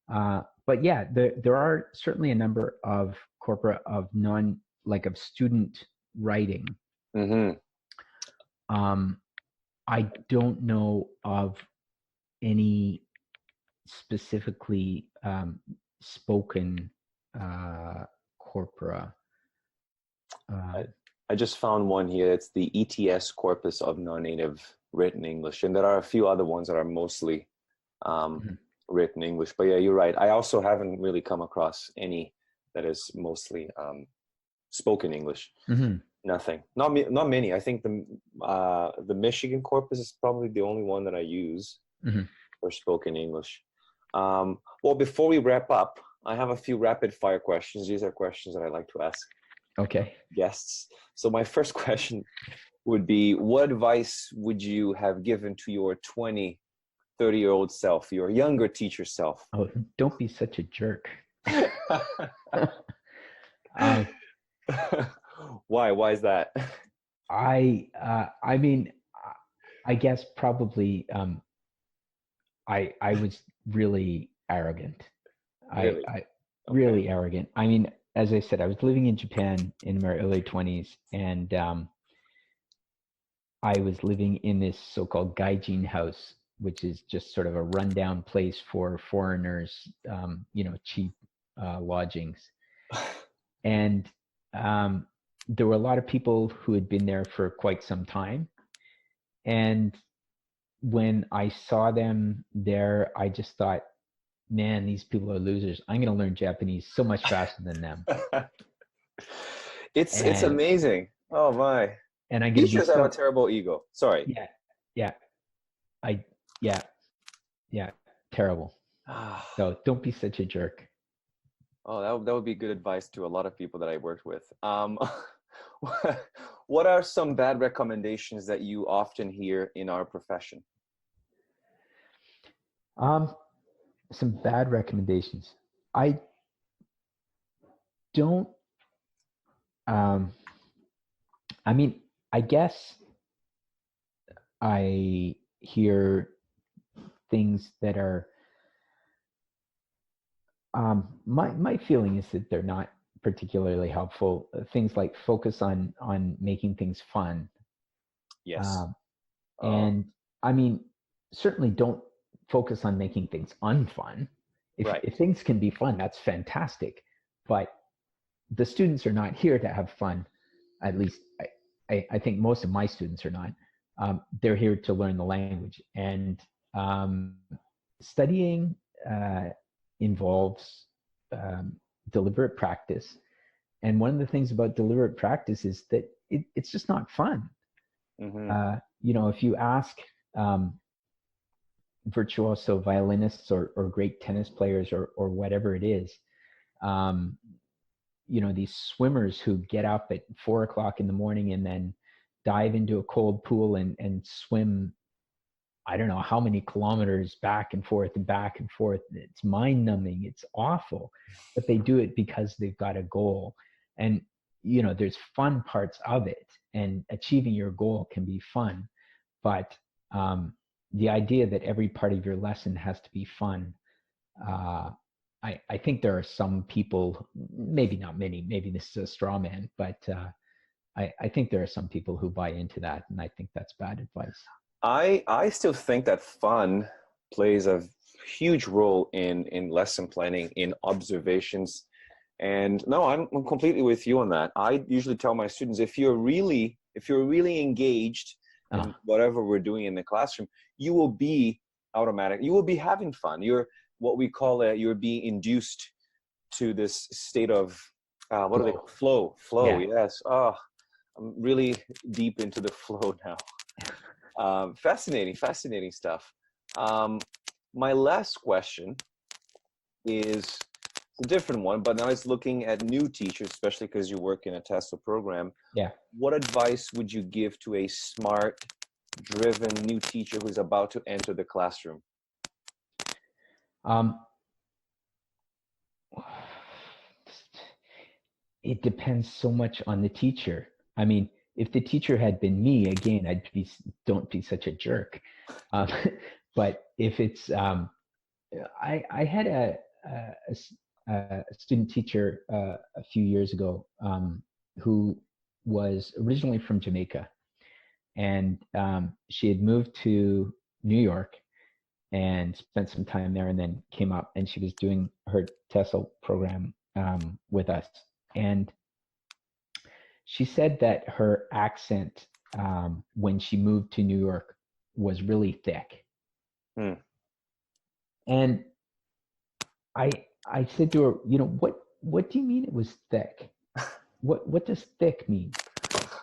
But yeah, there are certainly a number of corpora of of student writing. I don't know of any specifically spoken corpora. I just found one here. It's the ETS corpus of non-native written English, and there are a few other ones that are mostly written English. But yeah, you're right. I also haven't really come across any that is mostly spoken English. Nothing. Not many. I think the Michigan corpus is probably the only one that I use for spoken English. Well, before we wrap up, I have a few rapid fire questions. These are questions that I like to ask guests. So my first question would be, what advice would you have given to your 30-year-old self, your younger teacher self? Oh, don't be such a jerk. Why is that? I mean, I guess probably I was really arrogant. Really? Really arrogant. I mean, as I said, I was living in Japan in my early 20s, and I was living in this so-called gaijin house, which is just sort of a rundown place for foreigners, cheap lodgings. And there were a lot of people who had been there for quite some time. And when I saw them there, I just thought, man, these people are losers. I'm going to learn Japanese so much faster than them. It's amazing. Oh my. And I'm going to be Teachers have a terrible ego. Sorry. Terrible. So don't be such a jerk. Oh, that would be good advice to a lot of people that I worked with. What are some bad recommendations that you often hear in our profession? Some bad recommendations. I don't, I guess I hear things that are, my feeling is that they're not particularly helpful. Things like focus on making things fun. Yes. And certainly don't focus on making things unfun. If things can be fun, that's fantastic. But the students are not here to have fun. At least I think most of my students are not. They're here to learn the language. And studying involves deliberate practice. And one of the things about deliberate practice is that it's just not fun. If you ask virtuoso violinists or great tennis players or whatever it is, these swimmers who get up at 4 o'clock in the morning and then dive into a cold pool and swim, I don't know how many kilometers back and forth. It's mind numbing. It's awful, but they do it because they've got a goal. And, there's fun parts of it, and achieving your goal can be fun. But the idea that every part of your lesson has to be fun, I think there are some people, maybe not many, maybe this is a straw man, but I think there are some people who buy into that, and I think that's bad advice. I still think that fun plays a huge role in lesson planning, in observations. And no, I'm completely with you on that. I usually tell my students, if you're really engaged in whatever we're doing in the classroom, you will be you will be having fun. You're what we call you're being induced to this state of what do they call flow? Yes. Oh, I'm really deep into the flow now. Fascinating stuff. My last question is a different one, but now it's looking at new teachers, especially because you work in a TESOL program. Yeah. What advice would you give to a smart, driven new teacher who's about to enter the classroom? It depends so much on the teacher. I mean, if the teacher had been me, again, don't be such a jerk. But if it's, I had a student teacher a few years ago who was originally from Jamaica, and she had moved to New York and spent some time there, and then came up, and she was doing her TESOL program with us. And she said that her accent when she moved to New York was really thick. And I said to her, what do you mean it was thick? What does thick mean?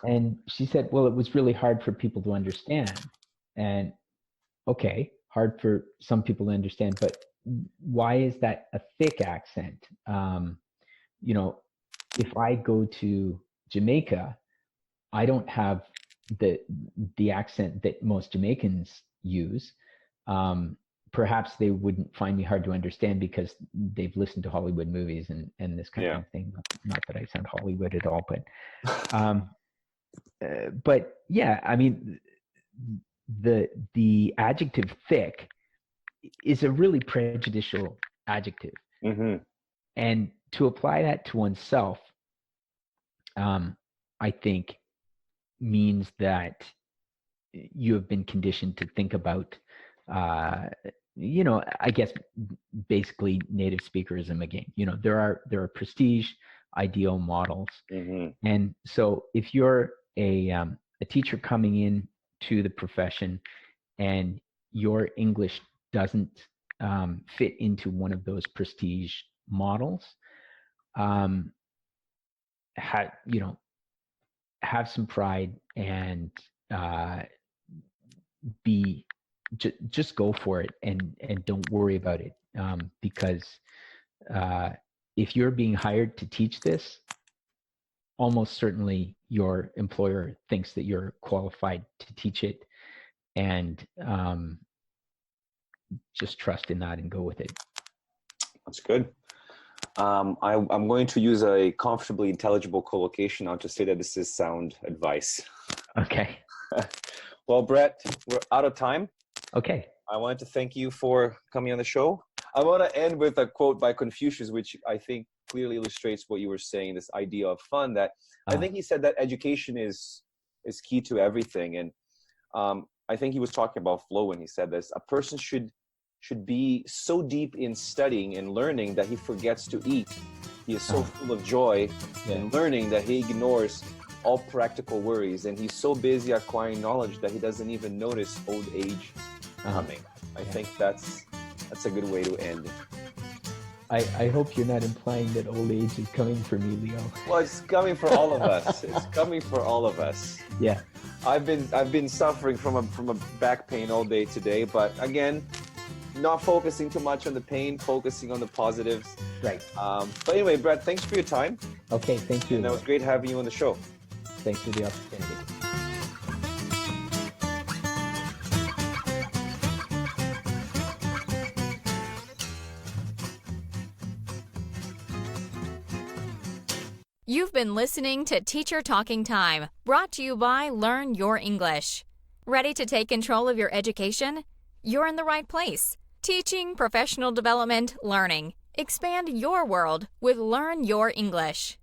And she said, well, it was really hard for people to understand. And okay, hard for some people to understand, but why is that a thick accent? If I go to Jamaica, I don't have the accent that most Jamaicans use. Perhaps they wouldn't find me hard to understand because they've listened to Hollywood movies and this kind of thing. Not that I sound Hollywood at all, but yeah, I mean, the adjective thick is a really prejudicial adjective. And to apply that to oneself, I think means that you have been conditioned to think about, I guess basically native speakerism again. There are prestige ideal models. And so if you're a teacher coming in to the profession and your English doesn't fit into one of those prestige models, have some pride and just go for it and don't worry about it, because if you're being hired to teach this, almost certainly your employer thinks that you're qualified to teach it, and just trust in that and go with it. That's good. I'm going to use a comfortably intelligible collocation now to say that this is sound advice. Okay. Well, Brett, we're out of time. Okay. I wanted to thank you for coming on the show. I want to end with a quote by Confucius, which I think clearly illustrates what you were saying, this idea of fun. That I think he said that education is key to everything. And I think he was talking about flow when he said this. A person should be so deep in studying and learning that he forgets to eat. He is so full of joy in learning that he ignores all practical worries, and he's so busy acquiring knowledge that he doesn't even notice old age coming. I think that's a good way to end. I hope you're not implying that old age is coming for me, Leo. Well, it's coming for all of us. It's coming for all of us. Yeah. I've been suffering from a back pain all day today, but again, not focusing too much on the pain, focusing on the positives. Right. But anyway, Brett, thanks for your time. Okay, thank you. And that was great having you on the show. Thanks for the opportunity. You've been listening to Teacher Talking Time, brought to you by Learn Your English. Ready to take control of your education? You're in the right place. Teaching, professional development, learning. Expand your world with Learn Your English.